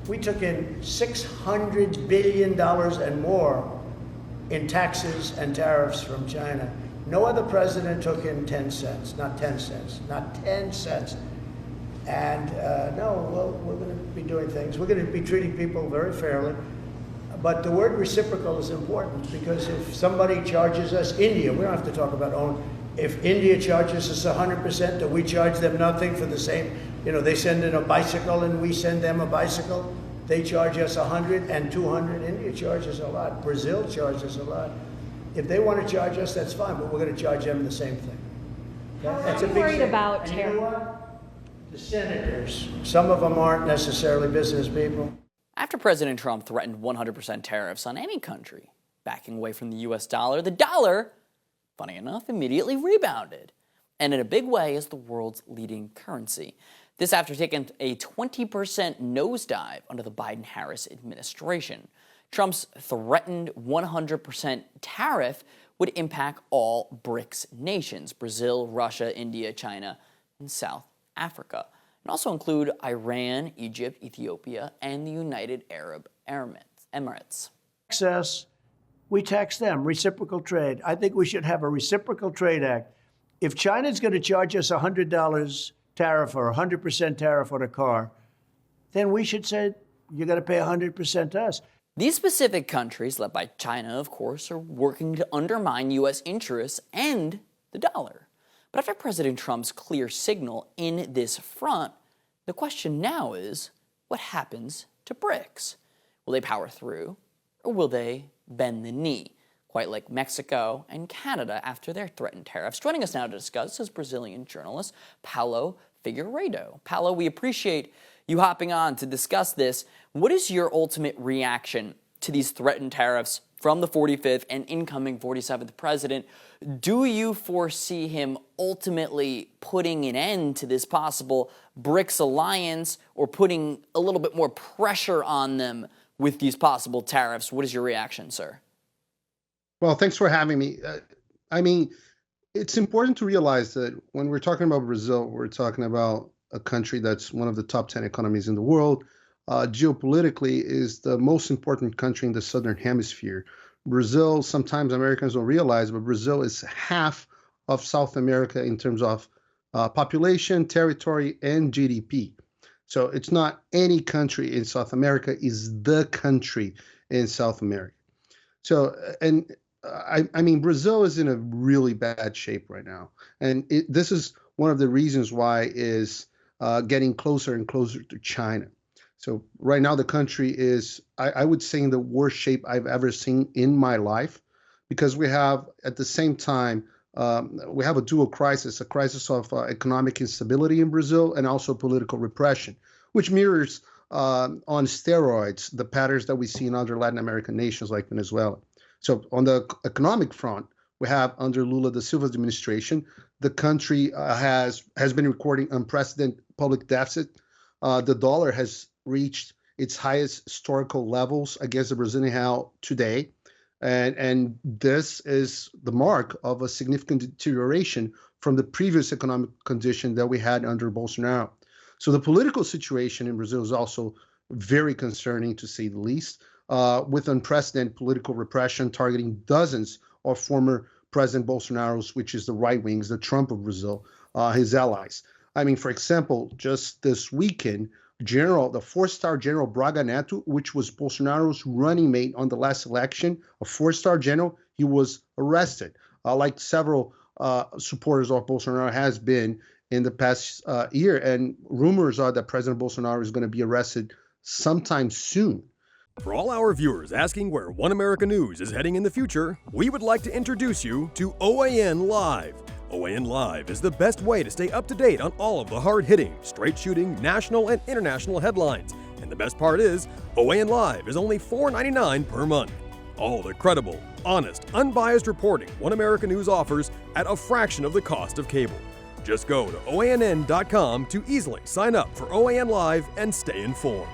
We took in $600 billion and more in taxes and tariffs from China. No other president took in 10 cents, not 10 cents, not 10 cents. And no, we're going to be doing things. We're going to be treating people very fairly. But the word reciprocal is important, because if somebody charges us, India, we don't have to talk about own, if India charges us 100%, do we charge them nothing for the same? You know, they send in a bicycle and we send them a bicycle. They charge us 100 and 200. India charges a lot. Brazil charges a lot. If they want to charge us, that's fine, but we're going to charge them the same thing. That's a big worried thing. About and you know what? The senators, some of them aren't necessarily business people. After President Trump threatened 100% tariffs on any country backing away from the U.S. dollar, the dollar, funny enough, immediately rebounded, and in a big way as the world's leading currency. This after taking a 20% nosedive under the Biden-Harris administration. Trump's threatened 100% tariff would impact all BRICS nations: Brazil, Russia, India, China, and South Africa, and also include Iran, Egypt, Ethiopia, and the United Arab Emirates. Access, we tax them, reciprocal trade. I think we should have a reciprocal trade act. If China's going to charge us $100 tariff or 100% tariff on a car, then we should say, you're going to pay 100% to us. These specific countries, led by China, of course, are working to undermine U.S. interests and the dollar. But after President Trump's clear signal in this front, the question now is, what happens to BRICS? Will they power through, or will they bend the knee, quite like Mexico and Canada after their threatened tariffs? Joining us now to discuss is Brazilian journalist Paulo Figueiredo. Paulo, we appreciate you hopping on to discuss this. What is your ultimate reaction to these threatened tariffs from the 45th and incoming 47th president? Do you foresee him ultimately putting an end to this possible BRICS alliance, or putting a little bit more pressure on them with these possible tariffs? What is your reaction, sir? Well, thanks for having me. I mean, it's important to realize that when we're talking about Brazil, we're talking about a country that's one of the top 10 economies in the world. Geopolitically is the most important country in the Southern Hemisphere. Brazil, sometimes Americans don't realize, but Brazil is half of South America in terms of population, territory, and GDP. So it's not any country in South America, is the country in South America. So, and I mean, Brazil is in a really bad shape right now. And this is one of the reasons why is getting closer and closer to China. So right now the country is, I would say, in the worst shape I've ever seen in my life, because we have, at the same time, we have a dual crisis, a crisis of economic instability in Brazil and also political repression, which mirrors on steroids the patterns that we see in other Latin American nations like Venezuela. So on the economic front, we have, under Lula da Silva's administration, the country has been recording unprecedented public deficit. The dollar has reached its highest historical levels against the Brazilian real today. And this is the mark of a significant deterioration from the previous economic condition that we had under Bolsonaro. So the political situation in Brazil is also very concerning, to say the least, with unprecedented political repression targeting dozens of former President Bolsonaro's, which is the right wings, the Trump of Brazil, his allies. I mean, for example, just this weekend, the four-star General Braga Neto, which was Bolsonaro's running mate on the last election, a four-star general, he was arrested, like several supporters of Bolsonaro has been in the past year. And rumors are that President Bolsonaro is going to be arrested sometime soon. For all our viewers asking where One America News is heading in the future, we would like to introduce you to OAN Live. OAN Live is the best way to stay up to date on all of the hard-hitting, straight-shooting, national and international headlines. And the best part is, OAN Live is only $4.99 per month. All the credible, honest, unbiased reporting One America News offers at a fraction of the cost of cable. Just go to OANN.com to easily sign up for OAN Live and stay informed.